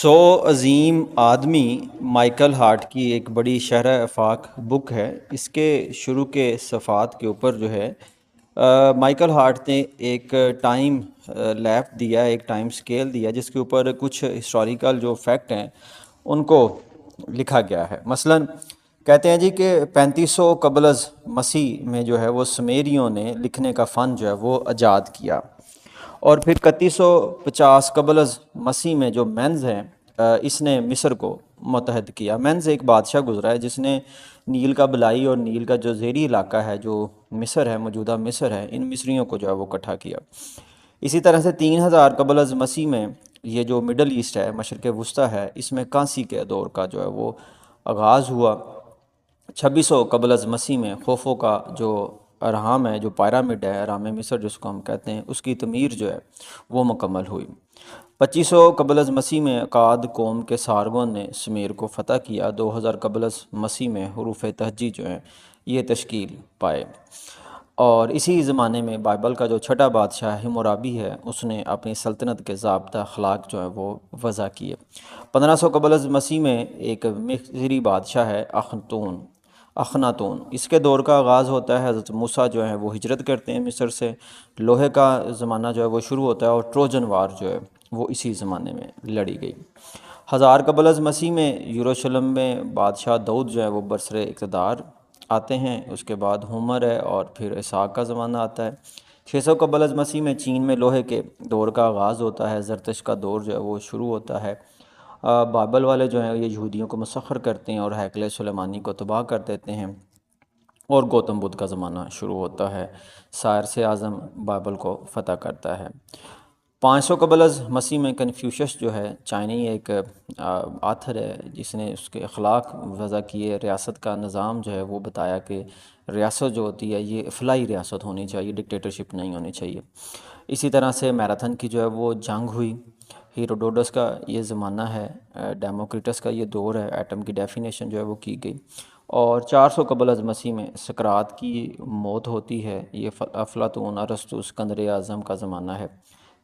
سو عظیم آدمی Michael Hart کی ایک بڑی شرح آفاق بک ہے۔ اس کے شروع کے صفحات کے اوپر جو ہے مائیکل ہارٹ نے ایک ٹائم لیپ دیا، ایک ٹائم سکیل دیا، جس کے اوپر کچھ ہسٹوریکل جو فیکٹ ہیں ان کو لکھا گیا ہے۔ مثلاً کہتے ہیں جی کہ 3500 قبل از مسیح میں جو ہے وہ سمیریوں نے لکھنے کا فن جو ہے وہ ایجاد کیا، اور پھر 3150 قبل از مسیح میں جو مینز ہیں اس نے مصر کو متحد کیا۔ مینز ایک بادشاہ گزرا ہے جس نے نیل کا بلائی اور نیل کا جو زیری علاقہ ہے، جو مصر ہے، موجودہ مصر ہے، ان مصریوں کو جو ہے وہ اکٹھا کیا۔ اسی طرح سے 3000 قبل از مسیح میں یہ جو مڈل ایسٹ ہے، مشرق وسطیٰ ہے، اس میں کانسی کے دور کا جو ہے وہ آغاز ہوا۔ 2600 قبل از مسیح میں خوفو کا جو ارہام ہے، جو پیرامڈ ہے، ارہام مصر جس کو ہم کہتے ہیں، اس کی تعمیر جو ہے وہ مکمل ہوئی۔ 2500 قبل از مسیح میں اکاد قوم کے سارگون نے سمیر کو فتح کیا۔ 2000 قبل از مسیح میں حروف تہجی جو ہیں یہ تشکیل پائے، اور اسی زمانے میں بائبل کا جو چھٹا بادشاہ ہمورابی ہے، اس نے اپنی سلطنت کے ضابطہ اخلاق جو ہے وہ وضع کیے۔ 1500 قبل از مسیح میں ایک مصری بادشاہ ہے اخناتون، اس کے دور کا آغاز ہوتا ہے۔ حضرت موسیٰ جو ہیں وہ ہجرت کرتے ہیں مصر سے، لوہے کا زمانہ جو ہے وہ شروع ہوتا ہے، اور ٹروجن وار جو ہے وہ اسی زمانے میں لڑی گئی۔ 1000 قبل از مسیح میں یروشلم میں بادشاہ داؤد جو ہے وہ برسر اقتدار آتے ہیں، اس کے بعد ہومر ہے، اور پھر اسحاق کا زمانہ آتا ہے۔ 600 قبل از مسیح میں چین میں لوہے کے دور کا آغاز ہوتا ہے، زرتشت کا دور جو ہے وہ شروع ہوتا ہے۔ بائبل والے جو ہیں یہ یہودیوں کو مسخر کرتے ہیں اور ہیکل سلیمانی کو تباہ کر دیتے ہیں، اور گوتم بدھ کا زمانہ شروع ہوتا ہے۔ سائرس اعظم بائبل کو فتح کرتا ہے۔ 500 قبل از مسیح میں کنفیوشس جو ہے چائنی ایک آتھر ہے، جس نے اس کے اخلاق وضع کیے، ریاست کا نظام جو ہے وہ بتایا کہ ریاست جو ہوتی ہے یہ فلاحی ریاست ہونی چاہیے، ڈکٹیٹرشپ نہیں ہونی چاہیے۔ اسی طرح سے میراتھن کی جو ہے وہ جنگ ہوئی۔ ہیروڈوٹس کا یہ زمانہ ہے، ڈیموکریٹس کا یہ دور ہے، ایٹم کی ڈیفینیشن جو ہے وہ کی گئی۔ اور 400 قبل از مسیح میں سقراط کی موت ہوتی ہے، یہ افلاطون، ارسطو، اسکندر اعظم کا زمانہ ہے۔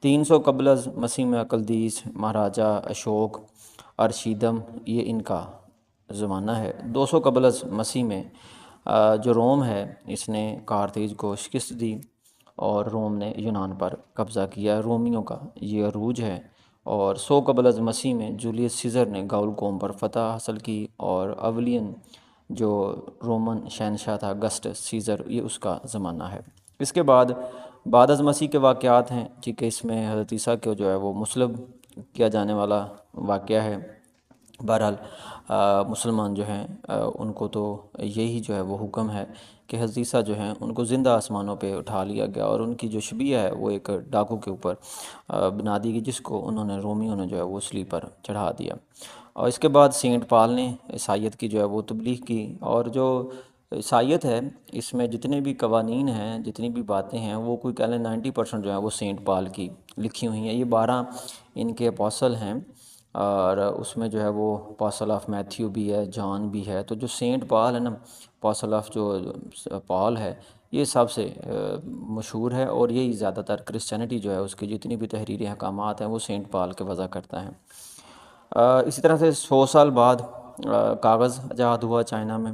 300 قبل از مسیح میں اکلدیس، مہاراجہ اشوک، ارشیدم، یہ ان کا زمانہ ہے۔ 200 قبل از مسیح میں جو روم ہے اس نے کارتیج کو شکست دی، اور روم نے یونان پر قبضہ کیا۔ رومیوں کا یہ عروج ہے۔ اور 100 قبل از مسیح میں جولیس سیزر نے گاؤل قوم پر فتح حاصل کی، اور اولین جو رومن شہنشاہ تھا اگسٹس سیزر، یہ اس کا زمانہ ہے۔ اس کے بعد از مسیح کے واقعات ہیں جی، کہ اس میں حضرت عیسیٰ کو جو ہے وہ مصلوب کیا جانے والا واقعہ ہے۔ بہرحال مسلمان جو ہیں ان کو تو یہی جو ہے وہ حکم ہے کہ حضرت عیسیٰ جو ہیں ان کو زندہ آسمانوں پہ اٹھا لیا گیا، اور ان کی جو شبیہ ہے وہ ایک ڈاکو کے اوپر بنا دی گئی، جس کو انہوں نے رومیوں نے جو ہے وہ صلیب پر چڑھا دیا۔ اور اس کے بعد سینٹ پال نے عیسائیت کی جو ہے وہ تبلیغ کی، اور جو عیسائیت ہے اس میں جتنے بھی قوانین ہیں، جتنی بھی باتیں ہیں، وہ کوئی کہہ لیں 90% جو ہے وہ سینٹ پال کی لکھی ہوئی ہیں۔ یہ 12 ان کے اپوسل ہیں، اور اس میں جو ہے وہ اپوسل آف میتھیو بھی ہے، جان بھی ہے۔ تو جو سینٹ پال ہے نا، اپوسل آف جو پال ہے، یہ سب سے مشہور ہے، اور یہی زیادہ تر کرسچینٹی جو ہے اس کی جتنی بھی تحریری احکامات ہیں وہ سینٹ پال کے وضع کرتا ہے۔ اسی طرح سے 100 سال بعد کاغذ ایجاد ہوا چائنا میں۔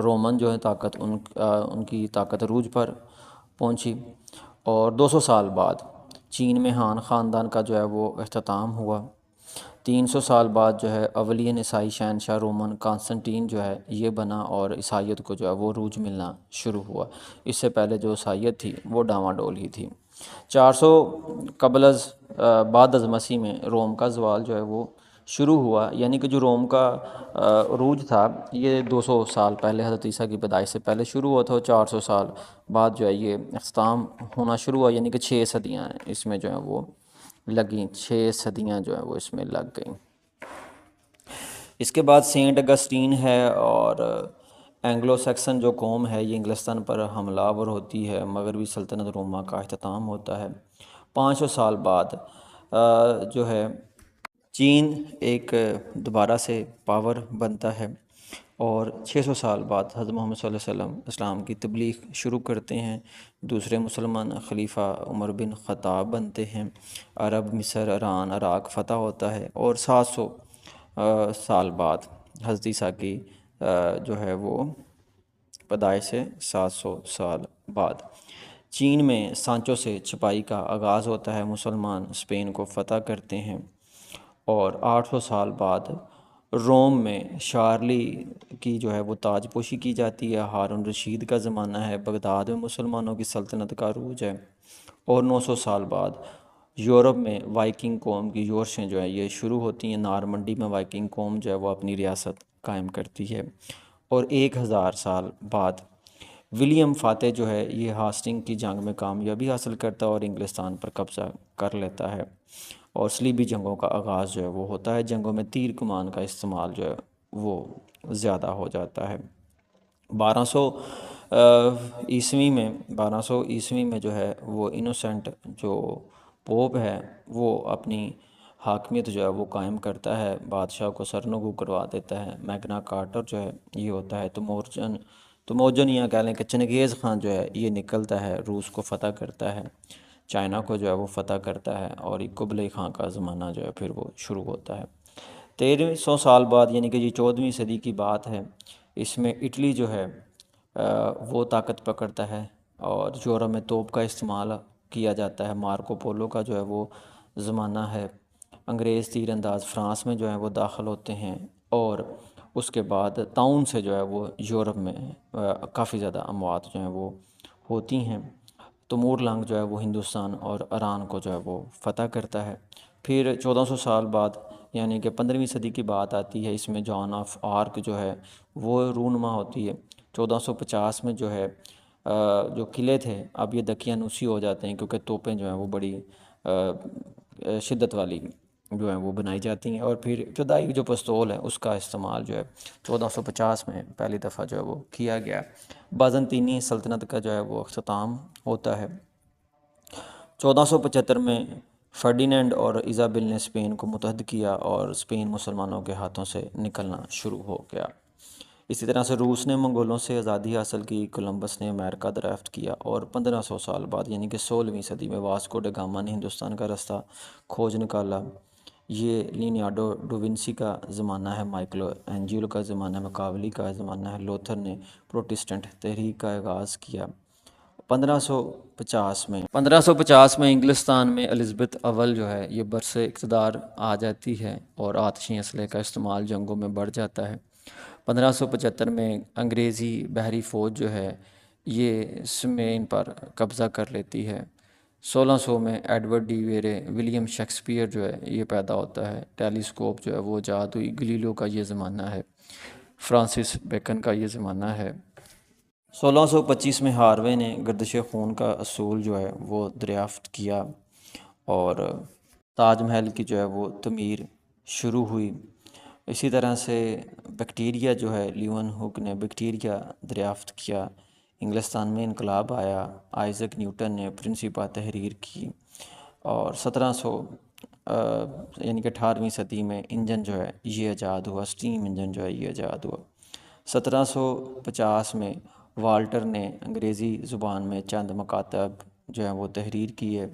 رومن جو ہے طاقت ان کی طاقت عروج پر پہنچی، اور 200 سال بعد چین میں ہان خاندان کا جو ہے وہ اختتام ہوا۔ 300 سال بعد جو ہے اولین عیسائی شہنشاہ رومن کانسٹنٹین جو ہے یہ بنا، اور عیسائیت کو جو ہے وہ عروج ملنا شروع ہوا۔ اس سے پہلے جو عیسائیت تھی وہ ڈاواں ڈول ہی تھی۔ 400 قبل از بعد از مسیح میں روم کا زوال جو ہے وہ شروع ہوا، یعنی کہ جو روم کا عروج تھا یہ 200 سال پہلے حضرت عیسیٰ کی پیدائش سے پہلے شروع ہوا تھا، اور 400 سال بعد جو ہے یہ اختتام ہونا شروع ہوا، یعنی کہ 6 صدیاں اس میں جو ہیں وہ لگیں، 6 صدیاں جو ہیں وہ اس میں لگ گئیں۔ اس کے بعد سینٹ اگسٹین ہے، اور اینگلو سیکسن جو قوم ہے یہ انگلستان پر حملہ آور ہوتی ہے، مغربی سلطنت روما کا اختتام ہوتا ہے۔ 500 سال بعد جو ہے چین ایک دوبارہ سے پاور بنتا ہے، اور 600 سال بعد حضرت محمد صلی اللہ علیہ وسلم اسلام کی تبلیغ شروع کرتے ہیں، دوسرے مسلمان خلیفہ عمر بن خطاب بنتے ہیں، عرب، مصر، ایران، عراق فتح ہوتا ہے، اور 700 سال بعد حضرت عیسیٰ کی جو ہے وہ پیدائش سے 700 سال بعد چین میں سانچوں سے چھپائی کا آغاز ہوتا ہے، مسلمان اسپین کو فتح کرتے ہیں، اور 800 سال بعد روم میں شارلی کی جو ہے وہ تاج پوشی کی جاتی ہے، ہارون رشید کا زمانہ ہے، بغداد میں مسلمانوں کی سلطنت کا عروج ہے، اور 900 سال بعد یورپ میں وائکنگ قوم کی یورشیں جو ہیں یہ شروع ہوتی ہیں، نارمنڈی میں وائکنگ قوم جو ہے وہ اپنی ریاست قائم کرتی ہے، اور 1000 سال بعد ولیم فاتح جو ہے یہ ہاسٹنگ کی جنگ میں کامیابی حاصل کرتا ہے اور انگلستان پر قبضہ کر لیتا ہے، اور صلیبی جنگوں کا آغاز جو ہے وہ ہوتا ہے، جنگوں میں تیر کمان کا استعمال جو ہے وہ زیادہ ہو جاتا ہے۔ 1200 عیسوی میں جو ہے وہ انوسنٹ جو پوپ ہے وہ اپنی حاکمیت جو ہے وہ قائم کرتا ہے، بادشاہ کو سرنگو کروا دیتا ہے، میگنا کارٹر جو ہے یہ ہوتا ہے، تموجن یا کہہ لیں کہ چنگیز خان جو ہے یہ نکلتا ہے، روس کو فتح کرتا ہے، چائنا کو جو ہے وہ فتح کرتا ہے، اور یہ قبلے خان کا زمانہ جو ہے پھر وہ شروع ہوتا ہے۔ 1300 سال بعد یعنی کہ یہ 14ویں صدی کی بات ہے، اس میں اٹلی جو ہے وہ طاقت پکڑتا ہے، اور یورپ میں توپ کا استعمال کیا جاتا ہے، مارکو پولو کا جو ہے وہ زمانہ ہے، انگریز تیر انداز فرانس میں جو ہے وہ داخل ہوتے ہیں، اور اس کے بعد تعاون سے جو ہے وہ یورپ میں کافی زیادہ اموات جو ہیں وہ ہوتی ہیں۔ تیمور لنگ جو ہے وہ ہندوستان اور ایران کو جو ہے وہ فتح کرتا ہے۔ پھر 1400 سال بعد یعنی کہ 15ویں صدی کی بات آتی ہے، اس میں جان آف آرک جو ہے وہ رونما ہوتی ہے۔ 1450 میں جو ہے جو قلعے تھے اب یہ دقیانوسی ہو جاتے ہیں، کیونکہ توپیں جو ہیں وہ بڑی شدت والی جو ہیں وہ بنائی جاتی ہیں، اور پھر ابتدائی جو پستول ہے اس کا استعمال جو ہے 1450 میں پہلی دفعہ جو ہے وہ کیا گیا۔ بازنطینی سلطنت کا جو ہے وہ اختتام ہوتا ہے۔ 1475 میں فرڈینینڈ اور ایزابل نے اسپین کو متحد کیا، اور اسپین مسلمانوں کے ہاتھوں سے نکلنا شروع ہو گیا۔ اسی طرح سے روس نے منگولوں سے آزادی حاصل کی، کولمبس نے امریکہ دریافت کیا، اور 1500 سال بعد یعنی کہ 16ویں صدی میں واسکو ڈا گاما نے ہندوستان کا رستہ کھوج نکالا۔ یہ لینیارڈو ڈوونسی کا زمانہ ہے، مائیکلو اینجلو کا زمانہ ہے، مکاولی کا زمانہ ہے، لوتھر نے پروٹسٹنٹ تحریک کا آغاز کیا۔ 1550 میں انگلستان میں الزبتھ اول جو ہے یہ برسِ اقتدار آ جاتی ہے، اور آتشی اسلحے کا استعمال جنگوں میں بڑھ جاتا ہے۔ 1575 میں انگریزی بحری فوج جو ہے یہ اسپین پر قبضہ کر لیتی ہے۔ 1600 میں Edward de Vere William Shakespeare جو ہے یہ پیدا ہوتا ہے، ٹیلیسکوپ جو ہے وہ ایجاد ہوئی، گلیلیو کا یہ زمانہ ہے، فرانسس بیکن کا یہ زمانہ ہے۔ 1625 میں ہاروے نے گردش خون کا اصول جو ہے وہ دریافت کیا، اور تاج محل کی جو ہے وہ تعمیر شروع ہوئی۔ اسی طرح سے بیکٹیریا جو ہے لیون ہک نے بیکٹیریا دریافت کیا، انگلستان میں انقلاب آیا، آئزک نیوٹن نے پرنسپا تحریر کی، اور 1700 یعنی کہ 18ویں صدی میں انجن جو ہے یہ ایجاد ہوا، اسٹیم انجن جو ہے یہ ایجاد ہوا۔ 1750 میں والٹر نے انگریزی زبان میں چند مکاتب جو ہیں وہ تحریر کیے۔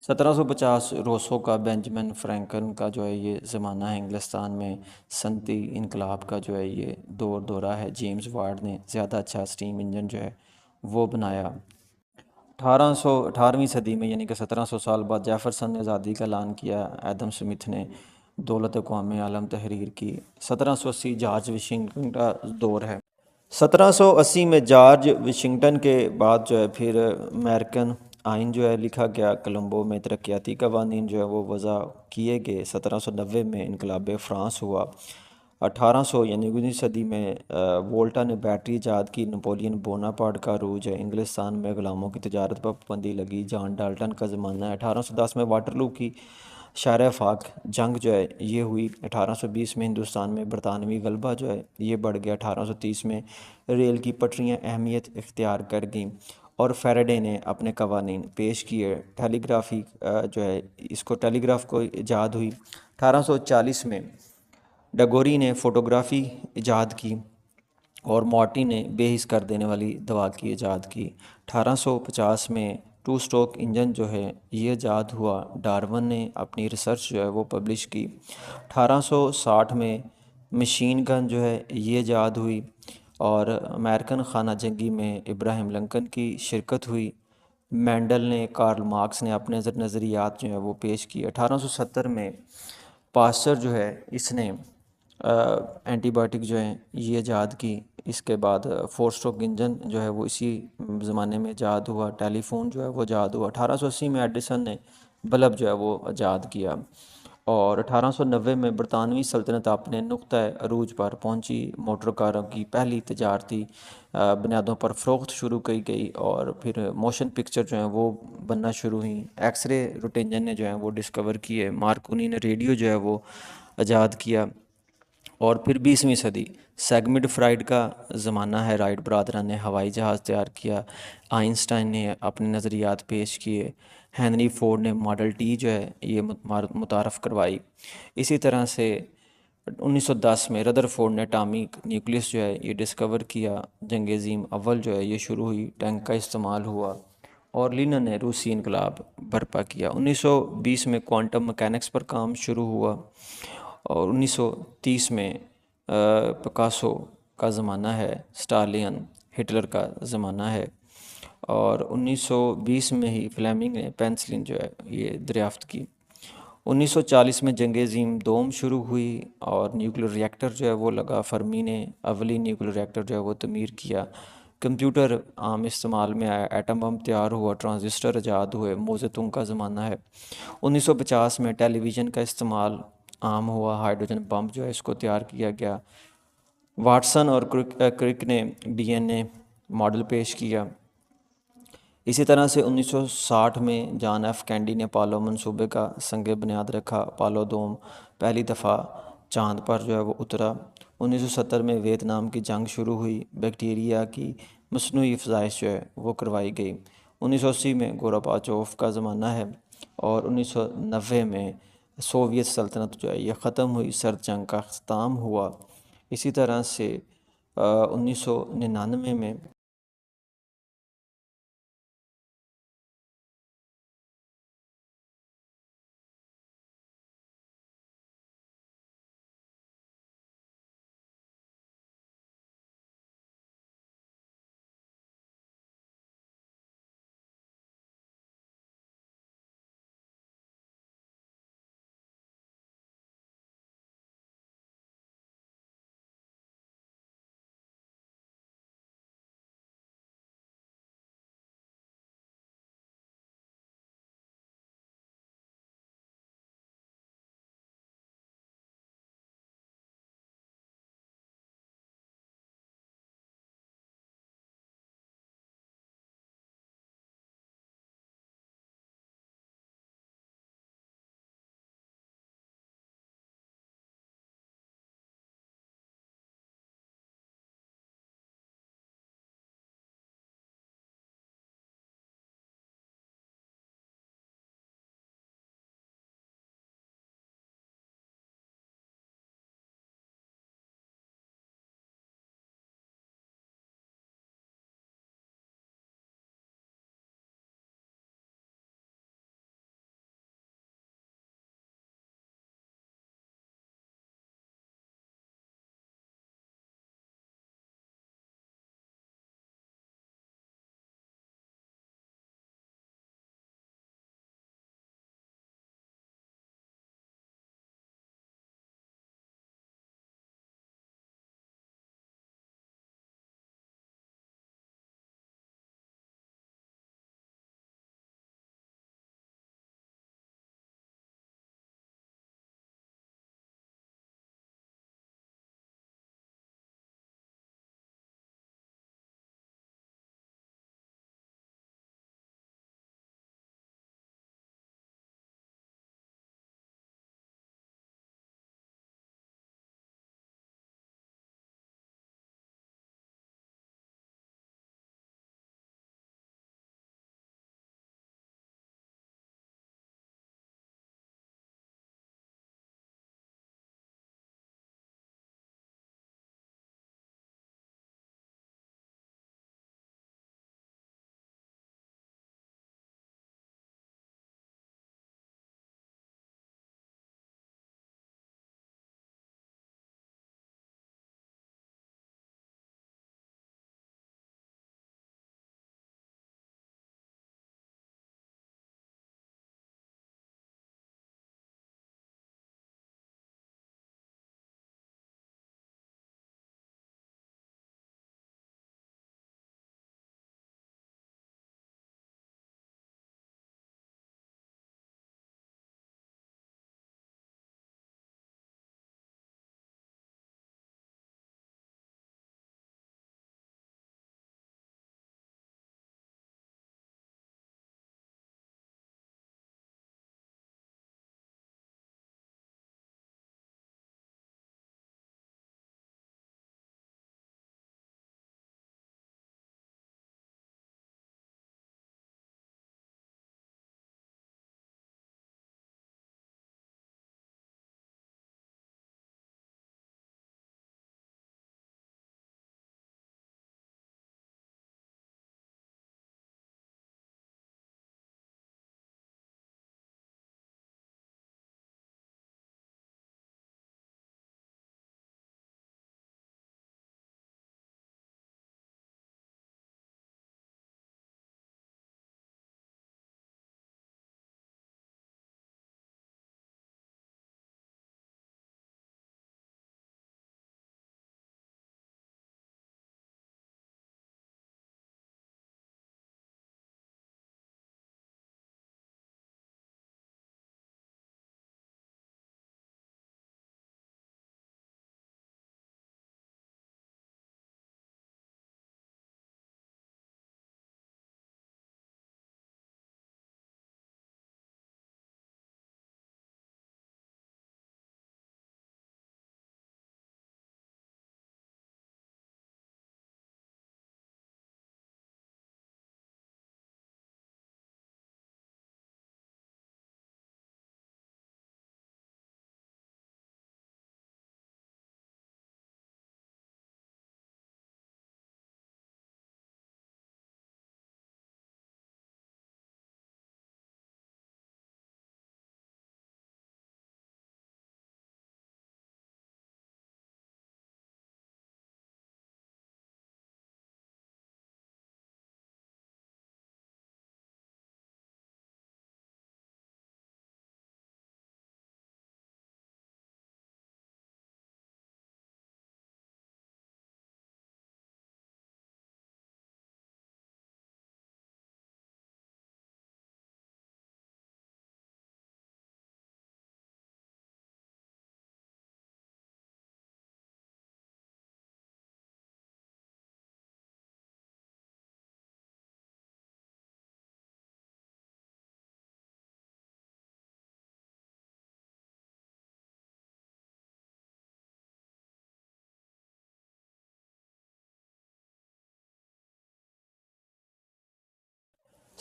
1750 روسو کا، بینجمن فرینکلن کا جو ہے یہ زمانہ ہے، انگلستان میں صنعتی انقلاب کا جو ہے یہ دورہ ہے، جیمز وارڈ نے زیادہ اچھا اسٹیم انجن جو ہے وہ بنایا۔ 18ویں صدی میں یعنی کہ 1700 سال بعد جیفرسن نے آزادی کا اعلان کیا، ایڈم سمتھ نے دولت اقوام عالم تحریر کی۔ 1780 جارج واشنگٹن کا دور ہے۔ 1780 میں جارج واشنگٹن کے بعد جو ہے پھر امریکن آئین جو ہے لکھا گیا، کولمبو میں ترقیاتی قوانین جو ہے وہ وضع کیے گئے۔ 1790 میں انقلاب فرانس ہوا۔ 1800 یعنی 19ویں صدی میں وولٹا نے بیٹری ایجاد کی، نپولین بوناپارٹ کا عروج ہے، انگلستان میں غلاموں کی تجارت پر پابندی لگی، جان ڈالٹن کا زمانہ ہے۔ 1810 میں واٹرلو کی شہر فاک جنگ جو ہے یہ ہوئی۔ 1820 میں ہندوستان میں برطانوی غلبہ جو ہے یہ بڑھ گیا۔ 1830 میں ریل کی پٹریاں اہمیت اختیار کر گئیں، اور فیراڈے نے اپنے قوانین پیش کیے، ٹیلی گرافی جو ہے اس کو ٹیلی گراف کو ایجاد ہوئی۔ 1840 میں ڈگوری نے فوٹوگرافی ایجاد کی، اور مارٹی نے بے حس کر دینے والی دوا کی ایجاد کی۔ 1850 میں ٹو اسٹروک انجن جو ہے یہ ایجاد ہوا۔ ڈارون نے اپنی ریسرچ جو ہے وہ پبلش کی۔ 1860 میں مشین گن جو ہے یہ ایجاد ہوئی، اور امریکن خانہ جنگی میں ابراہیم لنکن کی شرکت ہوئی۔ مینڈل نے، کارل مارکس نے اپنے نظریات جو ہیں وہ پیش کیے۔ 1870 میں پاسچر جو ہے اس نے اینٹی بایوٹک جو ہیں یہ ایجاد کی۔ اس کے بعد فور اسٹروک انجن جو ہے وہ اسی زمانے میں ایجاد ہوا۔ ٹیلی فون جو ہے وہ ایجاد ہوا۔ 1880 میں ایڈیسن نے بلب جو ہے وہ ایجاد کیا، اور 1890 میں برطانوی سلطنت اپنے نقطۂ عروج پر پہنچی۔ موٹر کاروں کی پہلی تجارتی بنیادوں پر فروخت شروع کی گئی، اور پھر موشن پکچر جو ہیں وہ بننا شروع ہوئیں۔ ایکس رے روٹنجن نے جو ہیں وہ ڈسکور کیے۔ مارکونی نے ریڈیو جو ہے وہ ایجاد کیا۔ اور پھر 20ویں صدی سیگمنڈ فرائڈ کا زمانہ ہے۔ رائٹ برادران نے ہوائی جہاز تیار کیا۔ آئنسٹائن نے اپنے نظریات پیش کیے۔ ہنری فورڈ نے ماڈل ٹی جو ہے یہ متعارف کروائی۔ اسی طرح سے 1910 میں ردر فورڈ نے اٹامک نیوکلیس جو ہے یہ ڈسکور کیا۔ جنگ عظیم اول جو ہے یہ شروع ہوئی، ٹینک کا استعمال ہوا، اور لینن نے روسی انقلاب برپا کیا۔ 1920 میں کوانٹم مکینکس پر کام شروع ہوا، اور 1930 میں پکاسو کا زمانہ ہے۔ اسٹالین ہٹلر کا زمانہ ہے، اور 1920 میں ہی فلیمنگ نے پینسلن جو ہے یہ دریافت کی۔ 1940 میں جنگ عظیم دوم شروع ہوئی، اور نیوکلیر ریئیکٹر جو ہے وہ لگا۔ فرمی نے اولی نیوکلیر ریئیکٹر جو ہے وہ تعمیر کیا۔ کمپیوٹر عام استعمال میں آیا۔ ایٹم بم تیار ہوا۔ ٹرانزسٹر ایجاد ہوئے۔ موزتونگ کا زمانہ ہے۔ 1950 میں ٹیلی ویژن کا استعمال عام ہوا۔ ہائیڈروجن بم جو ہے اس کو تیار کیا گیا۔ واٹسن اور کرک نے ڈی این اے ماڈل پیش کیا۔ اسی طرح سے 1960 میں جان ایف کینڈی نے اپولو منصوبے کا سنگ بنیاد رکھا۔ اپولو دوم پہلی دفعہ چاند پر جو ہے وہ اترا۔ 1970 میں ویتنام کی جنگ شروع ہوئی۔ بیکٹیریا کی مصنوعی افزائش جو ہے وہ کروائی گئی۔ 1980 میں گورباچوف کا زمانہ ہے، اور 1990 میں سوویت سلطنت جو ہے یہ ختم ہوئی۔ سرد جنگ کا اختتام ہوا۔ اسی طرح سے 1999 میں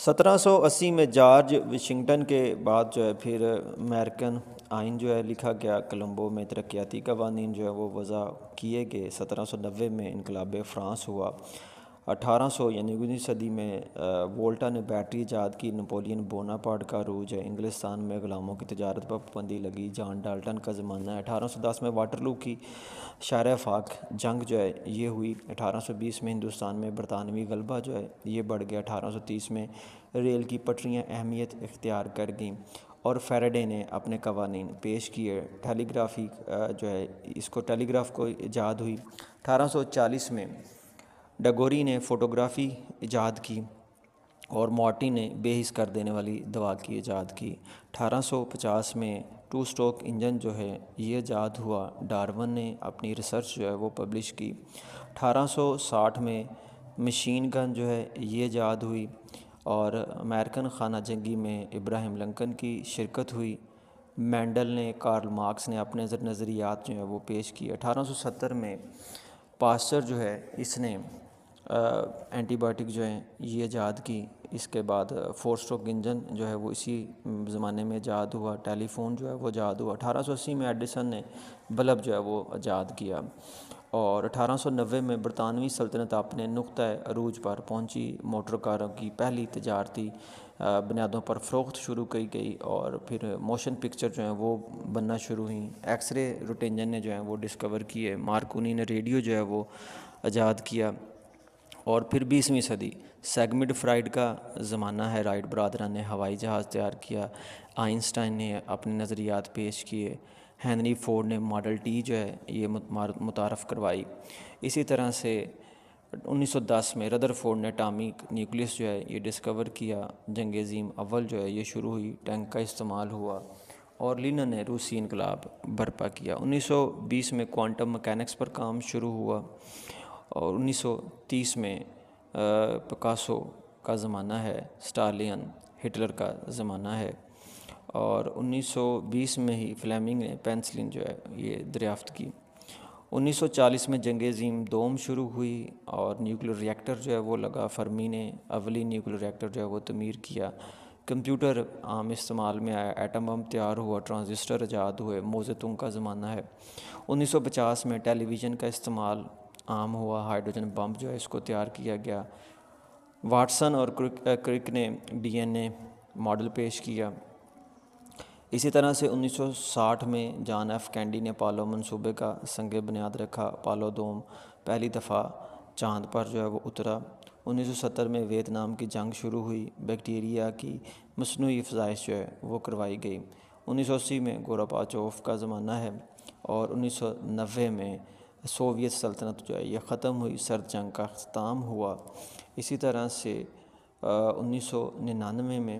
1780 میں جارج واشنگٹن کے بعد جو ہے پھر امریکن آئین جو ہے لکھا گیا، کولمبو میں ترقیاتی قوانین جو ہے وہ وضع کیے گئے، 1790 میں انقلاب فرانس ہوا، 1800 یعنی 19ویں صدی میں وولٹا نے بیٹری ایجاد کی، نپولین بوناپارٹ کا عروج ہے، انگلستان میں غلاموں کی تجارت پر پابندی لگی، جان ڈالٹن کا زمانہ ہے، 1810 میں واٹرلو کی شہر آفاق جنگ جو ہے یہ ہوئی، 1820 میں ہندوستان میں برطانوی غلبہ جو ہے یہ بڑھ گیا، 1830 میں ریل کی پٹریاں اہمیت اختیار کر گئیں اور فیراڈے نے اپنے قوانین پیش کیے، ٹیلی گرافی جو ہے ٹیلی گراف کو ایجاد ہوئی، 1840 میں ڈگوری نے فوٹوگرافی ایجاد کی اور مارٹی نے بے حس کر دینے والی دوا کی ایجاد کی، 1850 میں 2 اسٹروک انجن جو ہے یہ ایجاد ہوا، ڈارون نے اپنی ریسرچ جو ہے وہ پبلش کی، 1860 میں مشین گن جو ہے یہ ایجاد ہوئی اور امریکن خانہ جنگی میں ابراہیم لنکن کی شرکت ہوئی، مینڈل نے کارل مارکس نے اپنے نظریات جو ہیں وہ پیش کیے، 1870 میں پاسچر جو ہے اس نے اینٹی بایوٹک جو ہیں یہ ایجاد کی، اس کے بعد 4 اسٹروک انجن جو ہے وہ اسی زمانے میں ایجاد ہوا، ٹیلی فون جو ہے وہ ایجاد ہوا، 1880 میں ایڈیسن نے بلب جو ہے وہ ایجاد کیا اور 1890 میں برطانوی سلطنت اپنے نقطۂ عروج پر پہنچی، موٹر کاروں کی پہلی تجارتی بنیادوں پر فروخت شروع کی گئی اور پھر موشن پکچر جو ہیں وہ بننا شروع ہوئیں، ایکس رے روٹنجن نے جو ہیں وہ ڈسکور کیے، مارکونی نے ریڈیو جو ہے وہ ایجاد کیا اور پھر 20ویں صدی سیگمنڈ فرائڈ کا زمانہ ہے، رائٹ برادران نے ہوائی جہاز تیار کیا، آئنسٹائن نے اپنے نظریات پیش کیے، ہینری فورڈ نے ماڈل ٹی جو ہے یہ متعارف کروائی، اسی طرح سے 1910 میں ردر فورڈ نے اٹامک نیوکلیس جو ہے یہ ڈسکور کیا، جنگ عظیم اول جو ہے یہ شروع ہوئی، ٹینک کا استعمال ہوا اور لینن نے روسی انقلاب برپا کیا، 1920 میں کوانٹم مکینکس پر کام شروع ہوا اور 1930 میں پکاسو کا زمانہ ہے، اسٹالین ہٹلر کا زمانہ ہے اور 1920 میں ہی فلیمنگ نے پینسلن جو ہے یہ دریافت کی، 1940 میں جنگ عظیم دوم شروع ہوئی اور نیوکلیر ریئیکٹر جو ہے وہ لگا، فرمی نے اولی نیوکلیر ریئیکٹر جو ہے وہ تعمیر کیا، کمپیوٹر عام استعمال میں آیا، ایٹم بم تیار ہوا، ٹرانزسٹر ایجاد ہوئے، موزے کا زمانہ ہے، 1950 میں ٹیلی ویژن کا استعمال عام ہوا، ہائیڈروجن بم جو ہے اس کو تیار کیا گیا، واٹسن اور کرک نے ڈی این اے ماڈل پیش کیا، اسی طرح سے 1960 میں جان ایف کینڈی نے پالو منصوبے کا سنگ بنیاد رکھا، پالو دوم پہلی دفعہ چاند پر جو ہے وہ اترا، 1970 میں ویتنام کی جنگ شروع ہوئی، بیکٹیریا کی مصنوعی افزائش جو ہے وہ کروائی گئی، 1980 میں گورباچوف کا زمانہ ہے اور 1990 میں سوویت سلطنت جو ہے یہ ختم ہوئی، سرد جنگ کا اختتام ہوا، اسی طرح سے 1999 میں